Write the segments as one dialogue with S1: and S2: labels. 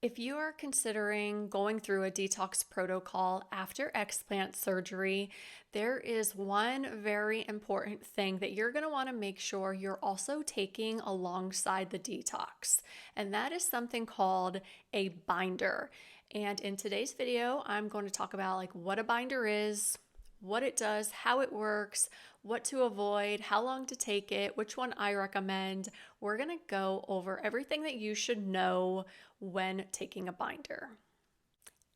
S1: If you are considering going through a detox protocol after explant surgery, there is one very important thing that you're going to want to make sure you're also taking alongside the detox, and that is something called a binder. And in today's video, I'm going to talk about what a binder is, what it does, how it works, what to avoid, how long to take it, which one I recommend. We're going to go over everything that you should know when taking a binder.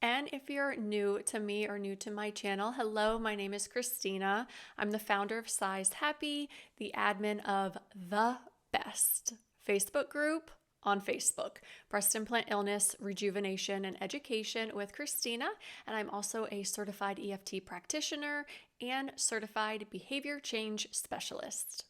S1: And if you're new to me or new to my channel, hello, my name is Christina. I'm the founder of Size Happy, the admin of The Best Facebook group on Facebook, Breast Implant Illness, Rejuvenation, and Education with Christina. And I'm also a certified EFT practitioner and certified behavior change specialist.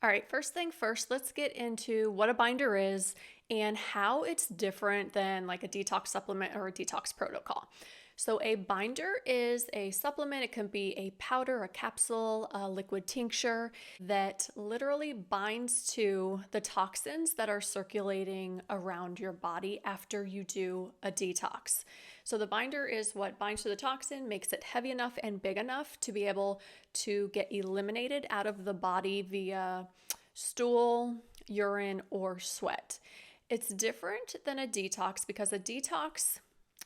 S1: All right, first thing first, let's get into what a binder is and how it's different than like a detox supplement or a detox protocol. So a binder is a supplement. It can be a powder, a capsule, a liquid tincture that literally binds to the toxins that are circulating around your body after you do a detox. So the binder is what binds to the toxin, makes it heavy enough and big enough to be able to get eliminated out of the body via stool, urine, or sweat. It's different than a detox because a detox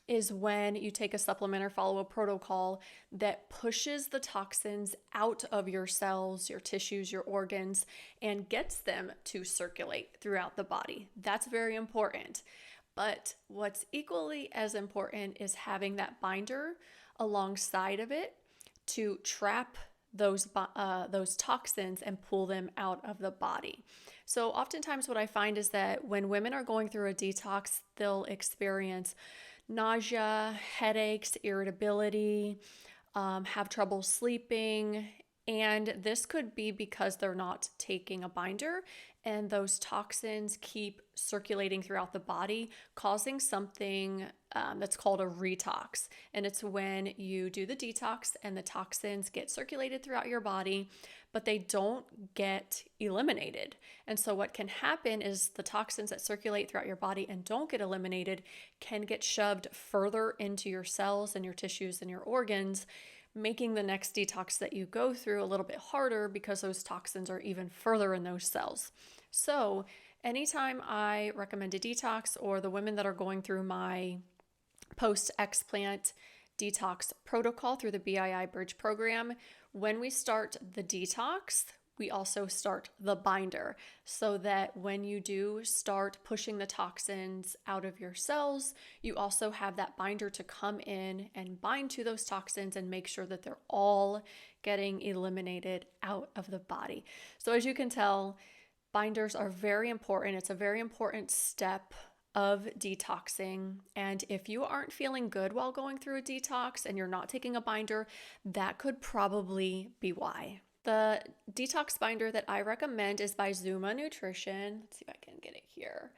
S1: is when you take a supplement or follow a protocol that pushes the toxins out of your cells, your tissues, your organs, and gets them to circulate throughout the body. That's very important. But what's equally as important is having that binder alongside of it to trap those toxins and pull them out of the body. So oftentimes what I find is that when women are going through a detox, they'll experience nausea, headaches, irritability, have trouble sleeping, and this could be because they're not taking a binder and those toxins keep circulating throughout the body, causing something that's called a retox. And it's when you do the detox and the toxins get circulated throughout your body, but they don't get eliminated. And so what can happen is the toxins that circulate throughout your body and don't get eliminated can get shoved further into your cells and your tissues and your organs, making the next detox that you go through a little bit harder because those toxins are even further in those cells. So anytime I recommend a detox, or the women that are going through my post-explant detox protocol through the BII Bridge program, when we start the detox, we also start the binder so that when you do start pushing the toxins out of your cells, you also have that binder to come in and bind to those toxins and make sure that they're all getting eliminated out of the body. So as you can tell, binders are very important. It's a very important step of detoxing. And if you aren't feeling good while going through a detox and you're not taking a binder, that could probably be why. The detox binder that I recommend is by ZUMA Nutrition. Let's see if I can get it here.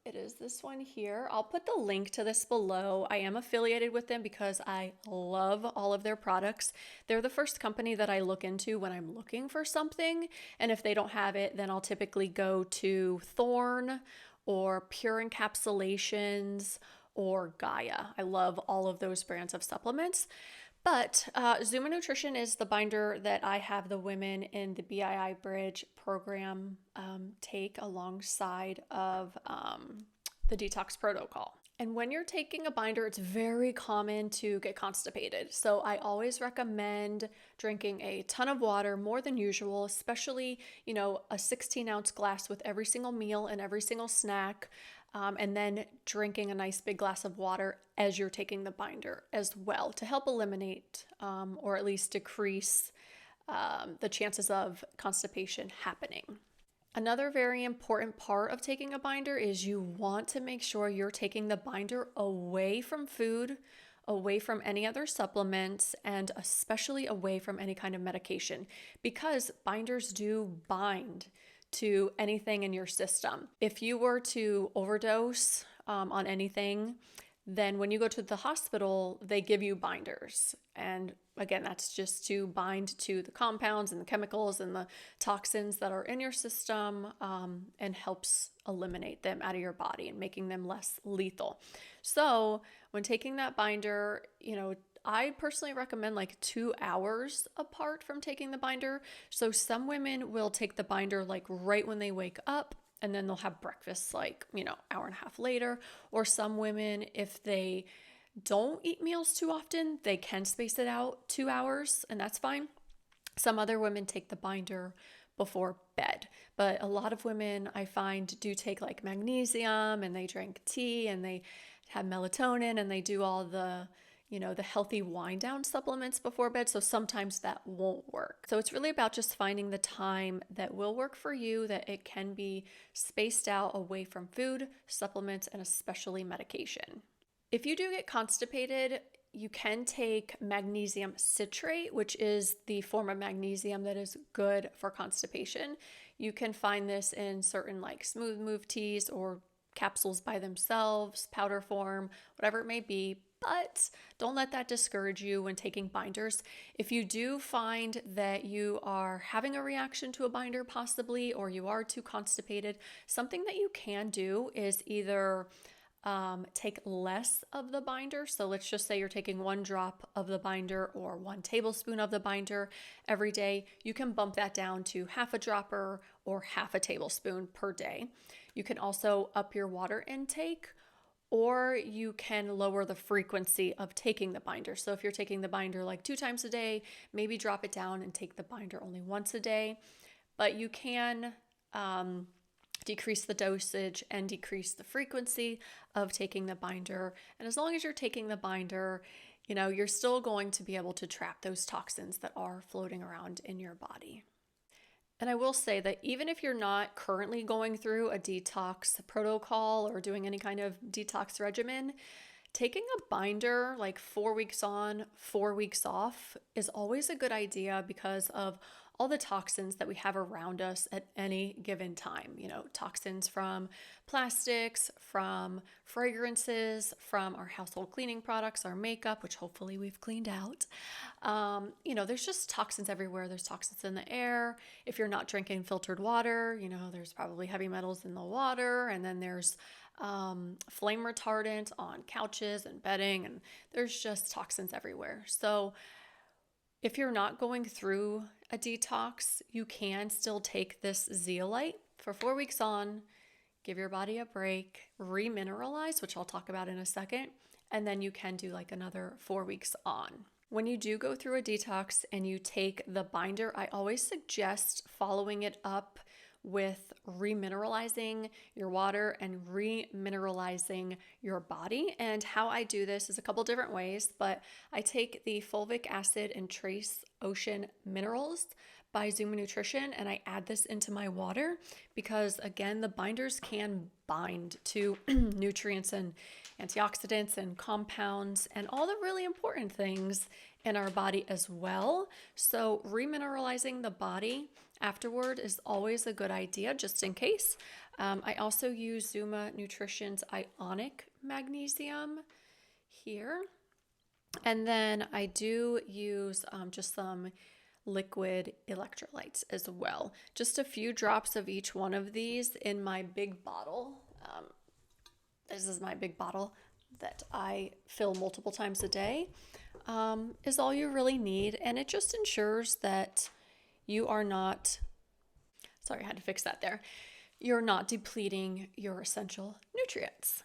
S1: It is this one here. I'll put the link to this below. I am affiliated with them because I love all of their products. They're the first company that I look into when I'm looking for something. And if they don't have it, then I'll typically go to Thorne or Pure Encapsulations or Gaia. I love all of those brands of supplements. But ZUMA Nutrition is the binder that I have the women in the BII Bridge program take alongside of the detox protocol. And when you're taking a binder, it's very common to get constipated. So I always recommend drinking a ton of water, more than usual, especially, a 16-ounce glass with every single meal and every single snack. And then drinking a nice big glass of water as you're taking the binder as well to help eliminate or at least decrease the chances of constipation happening. Another very important part of taking a binder is you want to make sure you're taking the binder away from food, away from any other supplements, and especially away from any kind of medication, because binders do bind to anything in your system. If you were to overdose on anything, then when you go to the hospital, they give you binders. And again, that's just to bind to the compounds and the chemicals and the toxins that are in your system, and helps eliminate them out of your body and making them less lethal. So when taking that binder, I personally recommend like 2 hours apart from taking the binder. So some women will take the binder like right when they wake up, and then they'll have breakfast like, hour and a half later. Or some women, if they don't eat meals too often, they can space it out 2 hours, and that's fine. Some other women take the binder before bed, but a lot of women I find do take like magnesium, and they drink tea, and they have melatonin, and they do all the the healthy wind down supplements before bed. So sometimes that won't work. So it's really about just finding the time that will work for you, that it can be spaced out away from food, supplements, and especially medication. If you do get constipated, you can take magnesium citrate, which is the form of magnesium that is good for constipation. You can find this in certain like smooth move teas or capsules by themselves, powder form, whatever it may be. But don't let that discourage you when taking binders. If you do find that you are having a reaction to a binder possibly, or you are too constipated, something that you can do is either take less of the binder. So let's just say you're taking 1 drop of the binder or 1 tablespoon of the binder every day. You can bump that down to half a dropper or half a tablespoon per day. You can also up your water intake, or you can lower the frequency of taking the binder. So if you're taking the binder like 2 times a day, maybe drop it down and take the binder only once a day. But you can decrease the dosage and decrease the frequency of taking the binder. And as long as you're taking the binder, you're still going to be able to trap those toxins that are floating around in your body. And I will say that even if you're not currently going through a detox protocol or doing any kind of detox regimen, taking a binder like 4 weeks on, 4 weeks off is always a good idea because of all the toxins that we have around us at any given time. Toxins from plastics, from fragrances, from our household cleaning products, our makeup, which hopefully we've cleaned out. There's just toxins everywhere. There's toxins in the air. If you're not drinking filtered water, there's probably heavy metals in the water. And then there's flame retardant on couches and bedding, and there's just toxins everywhere. So if you're not going through a detox, you can still take this zeolite for 4 weeks on, give your body a break, remineralize, which I'll talk about in a second, and then you can do like another 4 weeks on. When you do go through a detox and you take the binder, I always suggest following it up with remineralizing your water and remineralizing your body. And how I do this is a couple different ways, but I take the fulvic acid and trace ocean minerals by ZUMA Nutrition, and I add this into my water because, again, the binders can bind to nutrients and antioxidants and compounds and all the really important things in our body as well. So remineralizing the body afterward is always a good idea, just in case. I also use ZUMA Nutrition's ionic magnesium here. And then I do use just some liquid electrolytes as well. Just a few drops of each one of these in my big bottle. This is my big bottle that I fill multiple times a day, is all you really need. And it just ensures that you are not, sorry, I had to fix that there. You're not depleting your essential nutrients.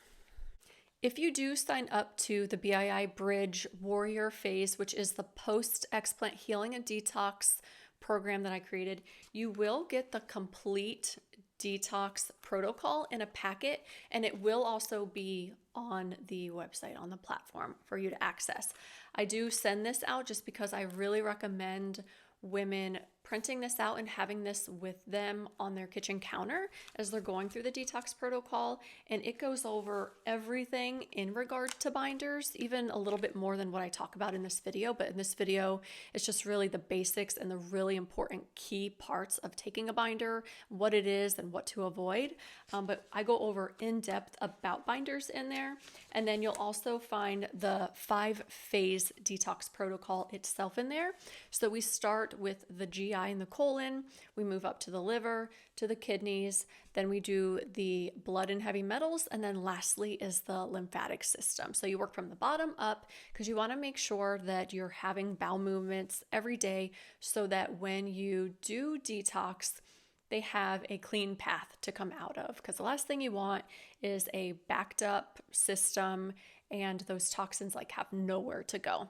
S1: If you do sign up to the BII Bridge Warrior Phase, which is the post-explant healing and detox program that I created, you will get the complete detox protocol in a packet, and it will also be on the website, on the platform for you to access. I do send this out just because I really recommend women printing this out and having this with them on their kitchen counter as they're going through the detox protocol. And it goes over everything in regard to binders, even a little bit more than what I talk about in this video. But in this video, it's just really the basics and the really important key parts of taking a binder, what it is and what to avoid. But I go over in depth about binders in there. And then you'll also find the 5-phase detox protocol itself in there. So we start with the GI and the colon, we move up to the liver, to the kidneys, then we do the blood and heavy metals, and then lastly is the lymphatic system. So you work from the bottom up because you want to make sure that you're having bowel movements every day so that when you do detox, they have a clean path to come out of, because the last thing you want is a backed up system and those toxins like have nowhere to go.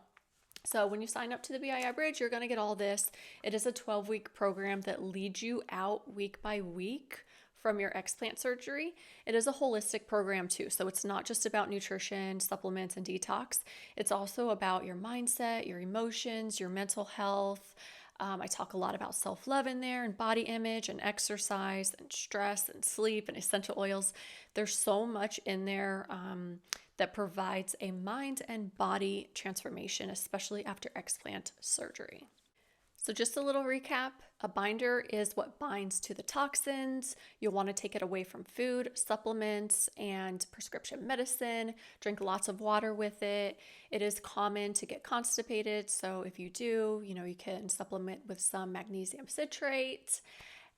S1: So when you sign up to the BII Bridge, you're going to get all this. It is a 12-week program that leads you out week by week from your explant surgery. It is a holistic program too. So it's not just about nutrition, supplements, and detox. It's also about your mindset, your emotions, your mental health. I talk a lot about self-love in there and body image and exercise and stress and sleep and essential oils. There's so much in there that provides a mind and body transformation, especially after explant surgery. So just a little recap, a binder is what binds to the toxins. You'll want to take it away from food, supplements, and prescription medicine. Drink lots of water with it. It is common to get constipated, so if you do, you can supplement with some magnesium citrate.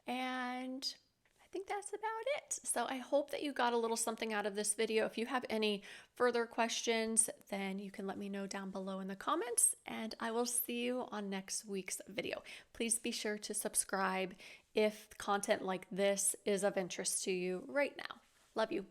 S1: And I think that's about it. So I hope that you got a little something out of this video. If you have any further questions, then you can let me know down below in the comments, and I will see you on next week's video. Please be sure to subscribe if content like this is of interest to you right now. Love you.